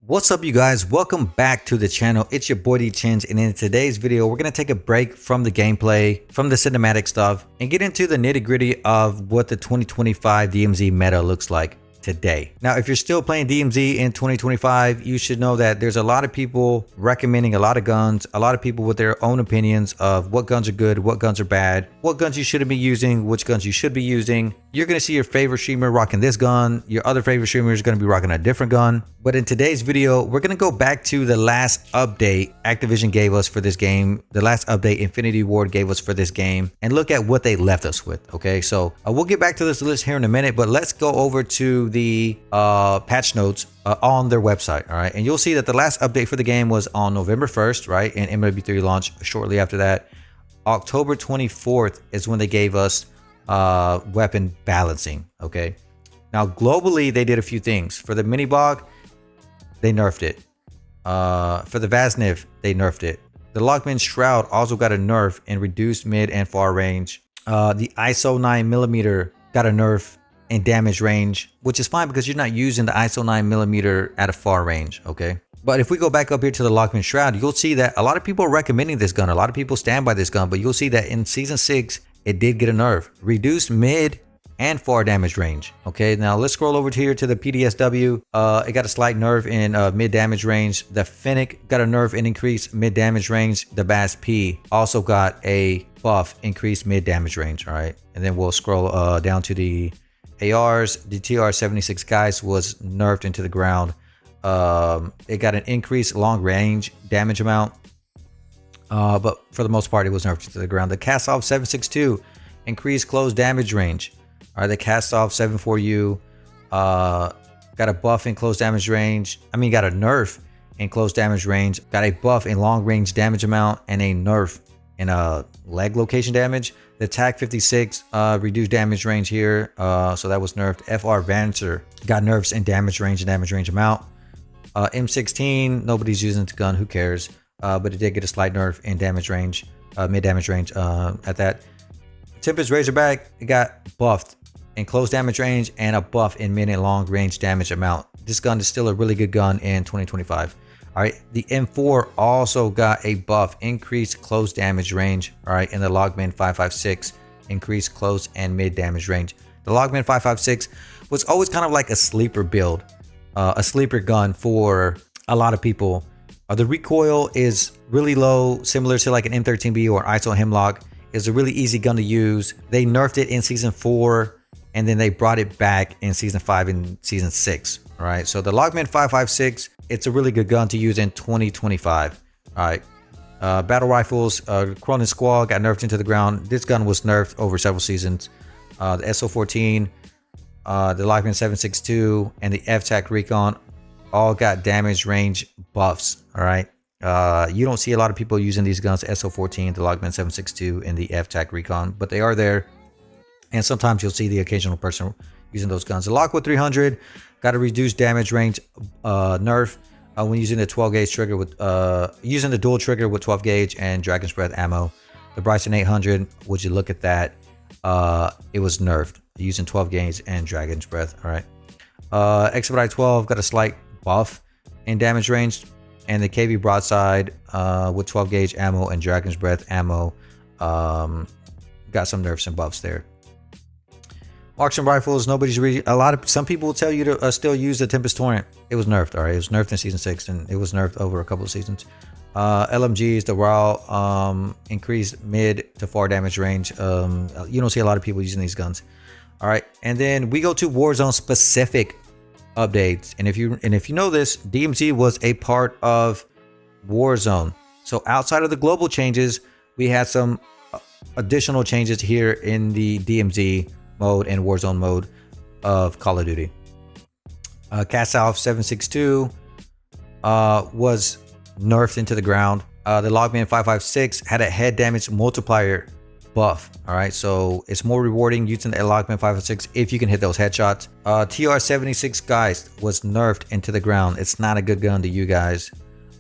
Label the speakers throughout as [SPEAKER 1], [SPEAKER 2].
[SPEAKER 1] What's up, you guys? Welcome back to the channel. It's your boy D-Chins, and in today's video we're going to take a break from the gameplay, from the cinematic stuff, and get into the nitty-gritty of what the 2025 DMZ meta looks like today. Now, if you're still playing DMZ in 2025, you should know that there's a lot of people recommending a lot of guns, a lot of people with their own opinions of what guns are good, what guns are bad, what guns you shouldn't be using, which guns you should be using. You're going to see your favorite streamer rocking this gun, your other favorite streamer is going to be rocking a different gun. But in today's video, we're going to go back to the last update Activision gave us for this game, the last update Infinity Ward gave us for this game, and look at what they left us with. Okay, so we'll get back to this list here in a minute, but let's go over to the patch notes on their website. All right, and you'll see that the last update for the game was on November 1st, right? And MW3 launched shortly after that. October 24th is when they gave us weapon balancing. Okay, now globally they did a few things. For the mini bog, they nerfed it. For the Vasniv, they nerfed it. The Lockman Shroud also got a nerf in reduced mid and far range. The ISO 9mm got a nerf in damage range, which is fine because you're not using the ISO 9mm at a far range. Okay, but if we go back up here to the Lockman Shroud, you'll see that a lot of people are recommending this gun. A lot of people stand by this gun, but you'll see that in Season 6, it did get a nerf. Reduced mid and far damage range. Okay, now let's scroll over here to the PDSW. It got a slight nerf in mid damage range. The Fennec got a nerf and increased mid damage range. The Bass P also got a buff, increased mid damage range. All right, and then we'll scroll down to the ARs. The TR-76 guys was nerfed into the ground. It got an increased long range damage amount, but for the most part it was nerfed to the ground. The Cast-Off 762 increased close damage range. All right, the Cast-Off 74U got a buff in close damage range. Got a nerf in close damage range, got a buff in long range damage amount, and a nerf in leg location damage. The TAC 56 reduced damage range here, so that was nerfed. FR Vancer got nerfs in damage range and damage range amount. M16, nobody's using the gun, who cares? But it did get a slight nerf in damage range, mid damage range at that. Tempest Razorback, it got buffed in close damage range and a buff in mid and long range damage amount. This gun is still a really good gun in 2025. All right, the M4 also got a buff, increased close damage range. All right, and the Logman 556 increased close and mid damage range. The Logman 556 was always kind of like a sleeper build, a sleeper gun for a lot of people. The recoil is really low, similar to like an M13B or ISO Hemlock. It's a really easy gun to use. They nerfed it in Season 4, and then they brought it back in Season 5 and Season 6. All right, so the Logman 556, it's a really good gun to use in 2025. All right, battle rifles, Cronin Squall got nerfed into the ground. This gun was nerfed over several seasons. The SO14, the Logman 762, and the FTAC Recon all got damage range buffs. All right, you don't see a lot of people using these guns, SO14, the Logman 762, and the FTAC Recon, but they are there. And sometimes you'll see the occasional person using those guns. The Lockwood 300 got a reduced damage range nerf when using the 12 gauge trigger with using the dual trigger with 12 gauge and Dragon's Breath ammo. The Bryson 800, would you look at that? It was nerfed using 12 gauge and Dragon's Breath. All right, Expedite 12 got a slight buff in damage range, and the KV Broadside with 12 gauge ammo and Dragon's Breath ammo got some nerfs and buffs there. Marksman rifles, some people will tell you to still use the Tempest Torrent. It was nerfed. All right, it was nerfed in Season 6, and it was nerfed over a couple of seasons. LMGs, the RAW increased mid to far damage range. You don't see a lot of people using these guns. All right, and then we go to Warzone specific updates, and if you know this, DMZ was a part of Warzone. So outside of the global changes, we had some additional changes here in the DMZ mode and Warzone mode of Call of Duty. Cast-Off 762 was nerfed into the ground. The Logman 556 had a head damage multiplier buff. All right, so it's more rewarding using the Logman 556 if you can hit those headshots. TR-76 guys was nerfed into the ground. It's not a good gun to you guys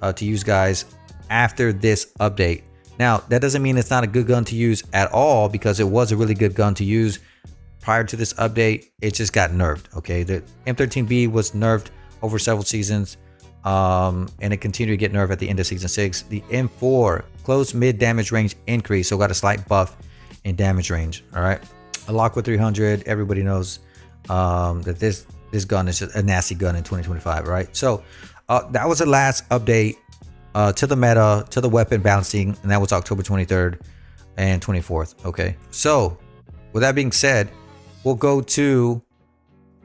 [SPEAKER 1] to use guys after this update. Now that doesn't mean it's not a good gun to use at all, because it was a really good gun to use prior to this update. It just got nerfed. Okay, the M13B was nerfed over several seasons. and it continued to get nerfed at the end of season 6. The M4 close mid damage range increase, so got a slight buff in damage range. All right, a Lockwood 300. Everybody knows that this gun is just a nasty gun in 2025. Right, so that was the last update to the meta, to the weapon balancing, and that was October 23rd and 24th. Okay, so with that being said, we'll go to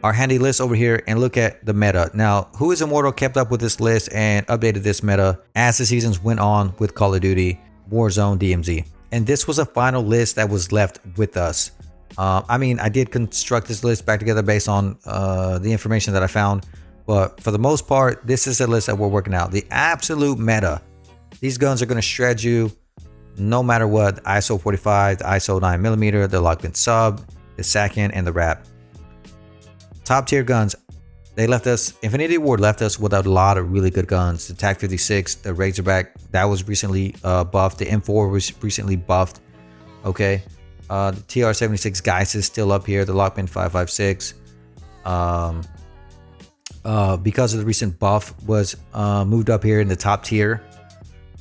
[SPEAKER 1] our handy list over here and look at the meta. Now, Who is Immortal kept up with this list and updated this meta as the seasons went on with Call of Duty Warzone DMZ. And this was a final list that was left with us. I mean, I did construct this list back together based on the information that I found, but for the most part, this is a list that we're working out. The absolute meta. These guns are going to shred you no matter what. The ISO 45, the ISO 9mm, the Lockman sub, the Sakin, and the Wrap. Top tier guns. They left us, Infinity Ward left us with a lot of really good guns. The TAC 56, the Razorback, that was recently buffed. The M4 was recently buffed. Okay. The TR 76 Geist is still up here. The Lockman 556. Because of the recent buff, was moved up here in the top tier.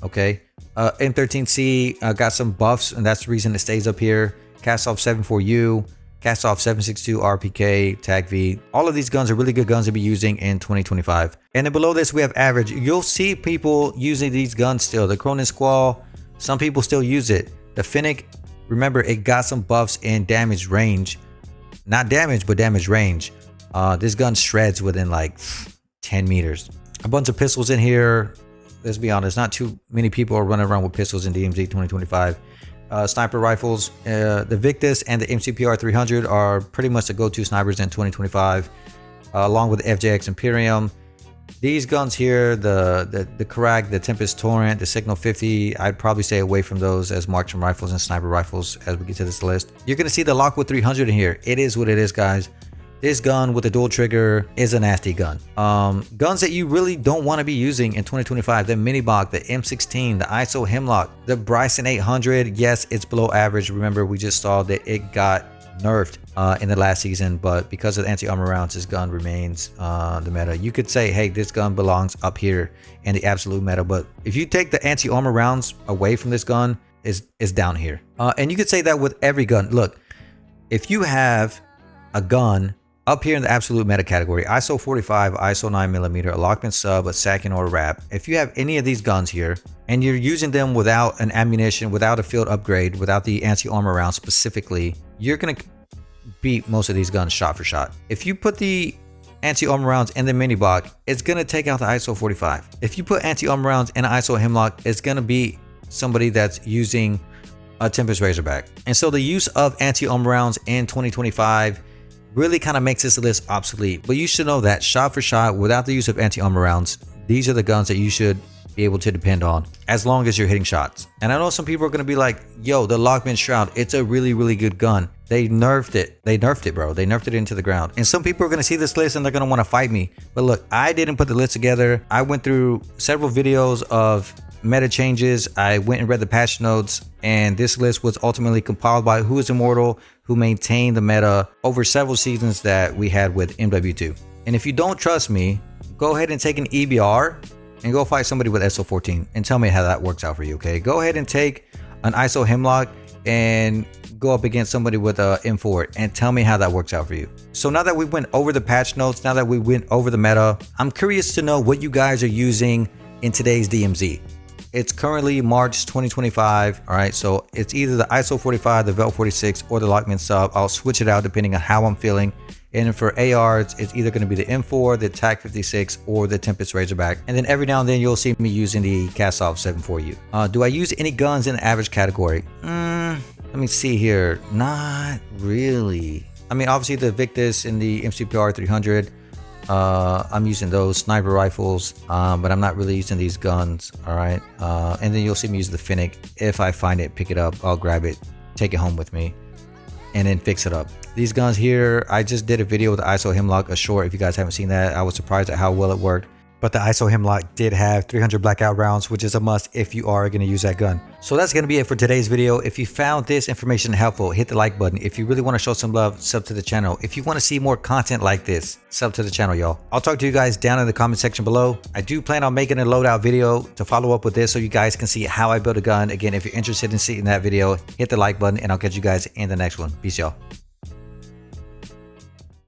[SPEAKER 1] Okay. M13C got some buffs, and that's the reason it stays up here. Cast-Off 74U. Cast-Off 762 RPK, Tag V. All of these guns are really good guns to be using in 2025. And then below this, we have average. You'll see people using these guns still. The Cronin Squall, some people still use it. The Finnick, remember, it got some buffs in damage range. Not damage, but damage range. This gun shreds within like 10 meters. A bunch of pistols in here. Let's be honest, not too many people are running around with pistols in DMZ 2025. Sniper rifles, the Victus and the MCPR 300 are pretty much the go-to snipers in 2025, along with the FJX Imperium. These guns here, the Karak, the Tempest Torrent, the Signal 50, I'd probably stay away from those as marksman rifles and sniper rifles as we get to this list. You're going to see the Lockwood 300 in here. It is what it is, guys. This gun with the dual trigger is a nasty gun. Guns that you really don't want to be using in 2025. The Minibok, the M16, the ISO Hemlock, the Bryson 800. Yes, it's below average. Remember, we just saw that it got nerfed in the last season, but because of the anti-armor rounds, this gun remains the meta. You could say, hey, this gun belongs up here in the absolute meta, but if you take the anti-armor rounds away from this gun, it's down here. And you could say that with every gun. Look, if you have a gun up here in the absolute meta category, ISO 45, ISO 9mm, a Lockman sub, a Sakin, or a Wrap. If you have any of these guns here and you're using them without an ammunition, without a field upgrade, without the anti-armor round specifically, you're going to beat most of these guns shot for shot. If you put the anti-armor rounds in the Minibok, it's going to take out the ISO 45. If you put anti-armor rounds in an ISO Hemlock, it's going to be somebody that's using a Tempest Razorback. And so the use of anti-armor rounds in 2025 really kind of makes this list obsolete. But you should know that shot for shot, without the use of anti-armor rounds, these are the guns that you should be able to depend on as long as you're hitting shots. And I know some people are going to be like, yo, the Lockman Shroud, it's a really, really good gun. They nerfed it. They nerfed it, bro. They nerfed it into the ground. And some people are going to see this list and they're going to want to fight me. But look, I didn't put the list together. I went through several videos of meta changes. I went and read the patch notes, and this list was ultimately compiled by Who is Immortal, who maintained the meta over several seasons that we had with MW2. And if you don't trust me, go ahead and take an EBR and go fight somebody with SO14 and tell me how that works out for you. Okay, go ahead and take an ISO Hemlock and go up against somebody with a M4 and tell me how that works out for you. So now that we went over the patch notes, now that we went over the meta, I'm curious to know what you guys are using in today's DMZ. It's currently March 2025. All right, so it's either the ISO 45, the Vel 46, or the Lockman sub. I'll switch it out depending on how I'm feeling. And for ARs, it's either going to be the M4, the TAC 56, or the Tempest Razorback. And then every now and then you'll see me using the Cast-Off 74U. Do I use any guns in the average category? Let me see here. Not really. I mean, obviously the Victus and the MCPR 300. I'm using those sniper rifles, but I'm not really using these guns. All right, and then you'll see me use the Finnick. If I find it, pick it up, I'll grab it, take it home with me, and then fix it up. These guns here, I just did a video with the ISO Hemlock, a short. If you guys haven't seen that, I was surprised at how well it worked. but the ISO hemlock did have 300 blackout rounds, which is a must if you are going to use that gun. So that's going to be it for today's video. If you found this information helpful, hit the like button. If you really want to show some love, sub to the channel. If you want to see more content like this, sub to the channel, y'all. I'll talk to you guys down in the comment section below. I do plan on making a loadout video to follow up with this so you guys can see how I build a gun. Again, if you're interested in seeing that video, hit the like button and I'll catch you guys in the next one. Peace, y'all.